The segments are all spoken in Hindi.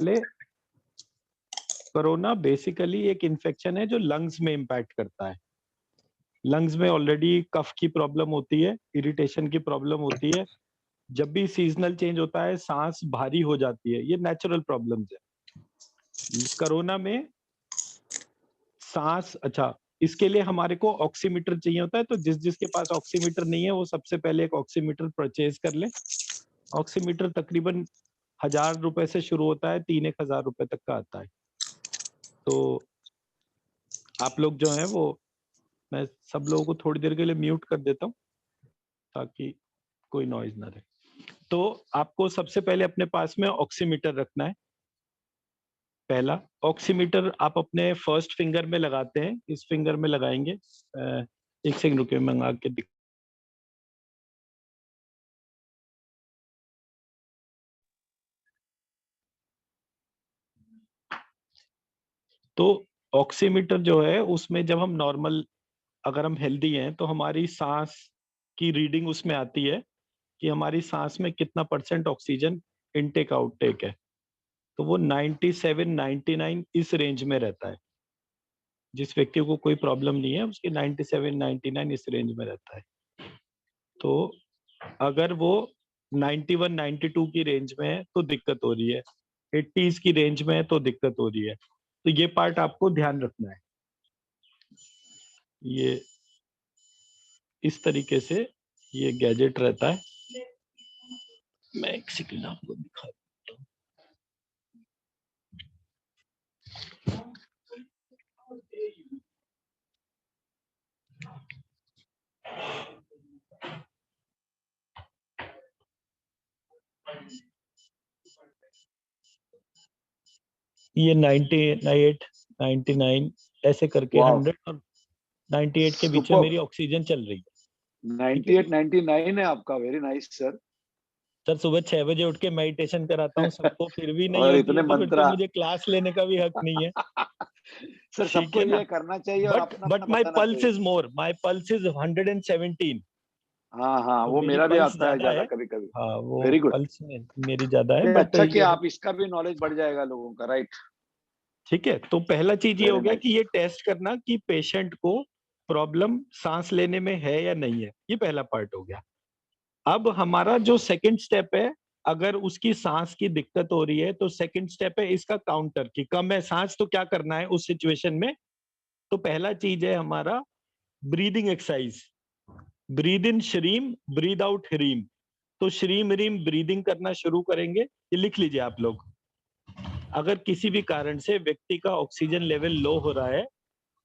पहले कोरोना बेसिकली एक इन्फेक्शन है जो लंग्स में इम्पैक्ट करता है। लंग्स में ऑलरेडी कफ की प्रॉब्लम होती है, इरिटेशन की प्रॉब्लम होती है। जब भी सीजनल चेंज होता है सांस भारी हो जाती है, ये नेचुरल प्रॉब्लम्स है। कोरोना में सांस, अच्छा, इसके लिए हमारे को ऑक्सीमीटर चाहिए होता है, तो जिसके पास ऑक्सीमीटर नहीं है वो सबसे पहले एक ऑक्सीमीटर परचेज कर ले। ऑक्सीमीटर तकरीबन 1000 रुपए से शुरू होता है, 3-1000 रुपए तक का आता है। तो आप लोग जो है वो, मैं सब लोगों को थोड़ी देर के लिए म्यूट कर देता हूँ ताकि कोई नॉइज ना रहे। तो आपको सबसे पहले अपने पास में ऑक्सीमीटर रखना है। पहला ऑक्सीमीटर आप अपने फर्स्ट फिंगर में लगाते हैं, इस फिंगर में लगाएंगे। एक सेकंड रुकिए, मंगा के दिख। तो ऑक्सीमीटर जो है उसमें जब हम नॉर्मल, अगर हम हेल्दी हैं तो हमारी सांस की रीडिंग उसमें आती है कि हमारी सांस में कितना % ऑक्सीजन इनटेक आउटटेक है। तो वो 97-99 इस रेंज में रहता है। जिस व्यक्ति को कोई प्रॉब्लम नहीं है उसकी 97-99 इस रेंज में रहता है। तो अगर वो 91-92 की रेंज में है तो दिक्कत हो रही है, 80s की रेंज में है तो दिक्कत हो रही है। तो ये पार्ट आपको ध्यान रखना है। ये इस तरीके से ये गैजेट रहता है। मैं एक सेकंड आपको दिखा देता हूँ। ये 98, 99 ऐसे करके 100 और 98 के बीच में मेरी ऑक्सीजन चल रही है। 98, 99 है आपका। Very nice sir. सर सुबह 6 बजे उठ के मेडिटेशन कराता हूँ सबको, फिर भी नहीं और होती इतने है तो फिर तो मंत्रा मुझे क्लास लेने का भी हक नहीं है। सर सबको ये करना चाहिए और अपना बट अपना माई बताना पल्स चाहिए। Is more, my pulse is 117। हाँ तो वो मेरी मेरा भी पल्स आता है ज्यादा ज्यादा है। कभी कभी। हाँ, वो वेरी गुड। पल्स में मेरी ज्यादा है, नहीं, बट अच्छा ये किया आप, इसका भी नॉलेज बढ़ जाएगा लोगों का। राइट, ठीक है। तो पहला चीज ये हो वेरी गया नाइस। कि ये टेस्ट करना कि पेशेंट को प्रॉब्लम सांस लेने में है या नहीं है, ये पहला पार्ट हो गया। अब हमारा जो सेकंड स्टेप है, अगर उसकी सांस की दिक्कत हो रही है तो सेकंड स्टेप है इसका काउंटर, कि कम है सांस तो क्या करना है उस सिचुएशन में। तो पहला चीज है हमारा breathing exercise. Breathe in Shreem, breathe out ह्रीम। तो श्रीम ह्रीम ब्रीदिंग करना शुरू करेंगे, ये लिख लीजिए आप लोग। अगर किसी भी कारण से व्यक्ति का ऑक्सीजन लेवल लो हो रहा है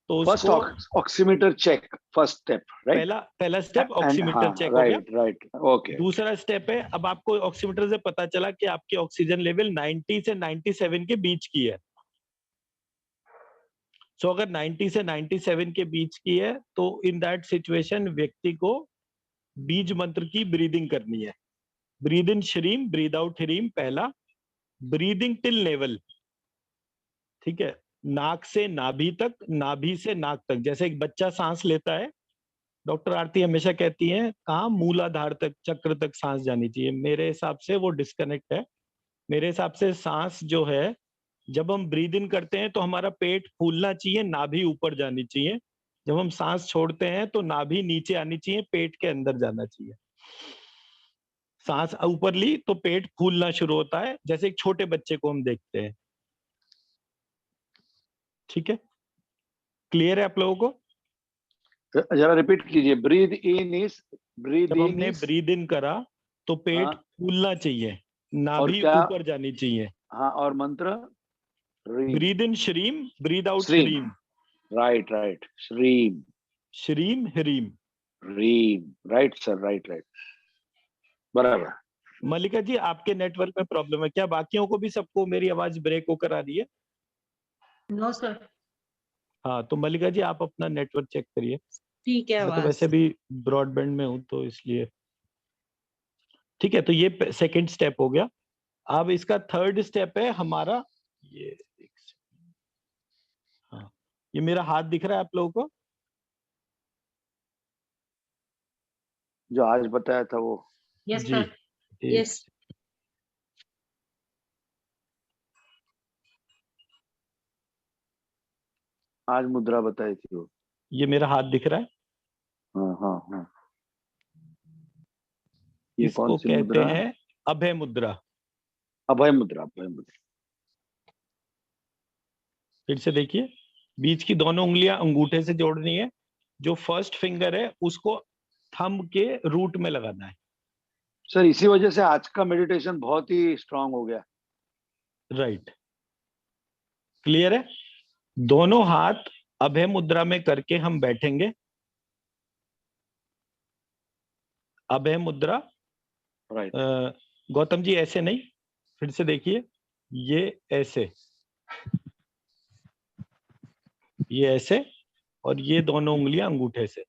तो फर्स्ट उसको oximeter check, first step. Right, पहला स्टेप एंड ऑक्सीमीटर हाँ, चेक हो गया। Right right, okay. दूसरा स्टेप है, अब आपको ऑक्सीमीटर से पता चला कि आपकी ऑक्सीजन लेवल 90 से 97 के बीच की है। सो अगर 90 से 97 के बीच की है तो इन दैट सिचुएशन व्यक्ति को बीज मंत्र की ब्रीदिंग करनी है। Breathe in Shreem, breathe out ह्रीम पहला। ब्रीदिंग टिल नेवल, ठीक है, नाक से नाभि तक, नाभि से नाक तक। जैसे एक बच्चा सांस लेता है, डॉक्टर आरती हमेशा कहती हैं कहाँ मूलाधार तक, चक्र तक सांस जानी चाहिए। मेरे हिसाब से वो डिस्कनेक्ट है। मेरे हिसाब से सांस जो है, जब हम ब्रीद इन करते हैं तो हमारा पेट फूलना चाहिए, नाभि ऊपर जानी चाहिए। जब हम सांस छोड़ते हैं तो नाभि नीचे आनी चाहिए, पेट के अंदर जाना चाहिए। सांस ऊपर ली तो पेट फूलना शुरू होता है, जैसे एक छोटे बच्चे को हम देखते हैं। ठीक है, क्लियर है आप लोगों को? जरा रिपीट कीजिए। ब्रीद इन इज, ब्रीद जब इन हमने इज, ब्रीद इन करा तो पेट हाँ, फूलना चाहिए, और नाभि क्या? ऊपर जानी चाहिए। हाँ, और मंत्र रीम, breathe in Shreem, breathe out Shreem. Hreem. Right right, Shreem, Shreem hreem. रीम। Right sir, right right, बराबर। मल्लिका जी, आपके नेटवर्क में प्रॉब्लम है क्या? बाकियों को भी सबको मेरी आवाज ब्रेक होकर आ रही है? No sir. हाँ, तो मल्लिका जी आप अपना नेटवर्क चेक करिए। ठीक है, मैं तो वैसे भी ब्रॉडबैंड में हूँ तो इसलिए। ठीक है, तो ये सेकंड स्टेप हो गया। अब इसका थर्ड स्टेप है हमारा ये, हाँ, ये मेरा हाथ दिख रहा है आप लोगों को? जो आज बताया था वो। यस जी, सर, यस। आज मुद्रा बताई थी वो। ये मेरा हाथ दिख रहा है, हाँ हाँ हाँ। ये इसको कौन सी कहते मुद्रा? हैं अभय मुद्रा। अभय मुद्रा, अभय मुद्रा। फिर से देखिए, बीच की दोनों उंगलियां अंगूठे से जोड़नी है, जो फर्स्ट फिंगर है उसको थंब के रूट में लगाना है। सर इसी वजह से आज का मेडिटेशन बहुत ही स्ट्रांग हो गया। राइट, क्लियर है। दोनों हाथ अभय मुद्रा में करके हम बैठेंगे। अभय मुद्रा। राइट। गौतम जी ऐसे नहीं, फिर से देखिए, ये ऐसे, ये ऐसे, और ये दोनों उंगलियां अंगूठे से।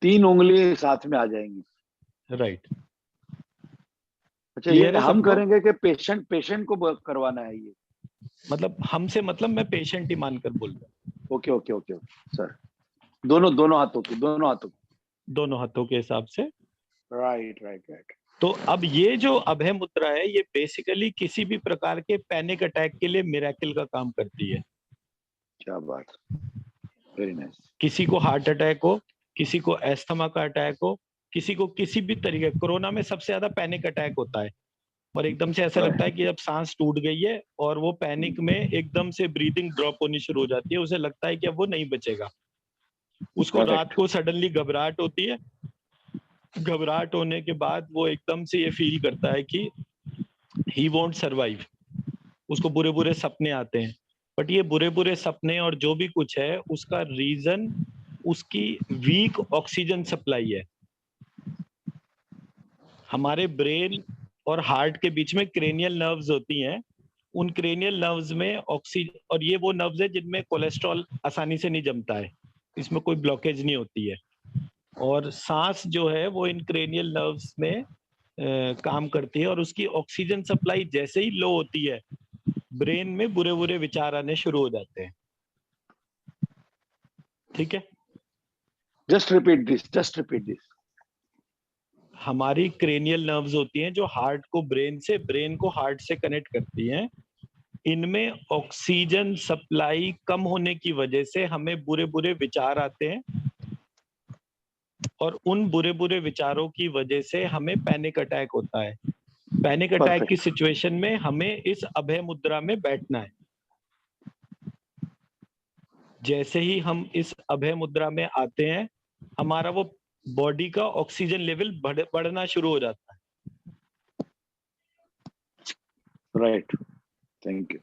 3 उंगली साथ में आ जाएंगी। राइट, अच्छा, क्लियर ये है हम सबको? करेंगे कि पेशेंट को करवाना है ये? मतलब हमसे, मतलब मैं पेशेंट ही मानकर बोल रहा हूँ। Okay okay okay okay sir. दोनों हाथों की, दोनों हाथों की। दोनों हाथों के हिसाब से। Right right right. तो अब ये जो अभय मुद्रा है, ये बेसिकली किसी भी प्रकार के पैनिक अटैक के लिए मिरेकल का काम करती है। क्या बात, वेरी नाइस। किसी को हार्ट अटैक हो, किसी को एस्थमा का अटैक हो, किसी को किसी भी तरीके, कोरोना में सबसे ज्यादा पैनिक अटैक होता है, और एकदम से ऐसा लगता है कि जब सांस टूट गई है और वो पैनिक में एकदम से ब्रीदिंग ड्रॉप होनी शुरू हो जाती है, उसे लगता है कि अब वो नहीं बचेगा। उसको रात करेक्ट। को सडनली घबराहट होती है। घबराहट होने के बाद वो एकदम से ये फील करता है कि ही वोंट सरवाइव। उसको बुरे बुरे सपने आते हैं, बट ये बुरे बुरे सपने और जो भी कुछ है, उसका रीजन उसकी वीक ऑक्सीजन सप्लाई है। हमारे ब्रेन और हार्ट के बीच में क्रेनियल नर्व्स होती हैं। उन क्रेनियल नर्व्स में ऑक्सीजन, और ये वो नर्व्स है जिनमें कोलेस्ट्रॉल आसानी से नहीं जमता है, इसमें कोई ब्लॉकेज नहीं होती है। और सांस जो है वो इन क्रेनियल नर्व्स में काम करती है, और उसकी ऑक्सीजन सप्लाई जैसे ही लो होती है, ब्रेन में बुरे बुरे विचार आने शुरू हो जाते हैं। ठीक है, just repeat this, just repeat this. हमारी क्रेनियल नर्व्स होती हैं जो हार्ट को ब्रेन से, ब्रेन को हार्ट से कनेक्ट करती हैं। इनमें ऑक्सीजन सप्लाई कम होने की वजह से हमें बुरे बुरे विचार आते हैं, और उन बुरे बुरे विचारों की वजह से हमें पैनिक अटैक होता है। पैनिक अटैक की परफेक्ट। सिचुएशन में हमें इस अभय मुद्रा में बैठना है। जैसे ही हम इस अभय मुद्रा में आते हैं, हमारा वो बॉडी का ऑक्सीजन लेवल बढ़ना शुरू हो जाता है। Right, thank you.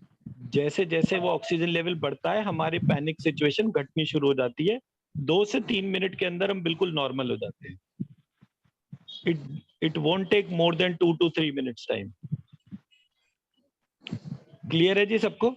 जैसे जैसे वो ऑक्सीजन लेवल बढ़ता है, हमारी पैनिक सिचुएशन घटनी शुरू हो जाती है। 2 से 3 मिनट के अंदर हम बिल्कुल नॉर्मल हो जाते हैं। It won't take more than 2 to 3 minutes time. Clear है जी सबको?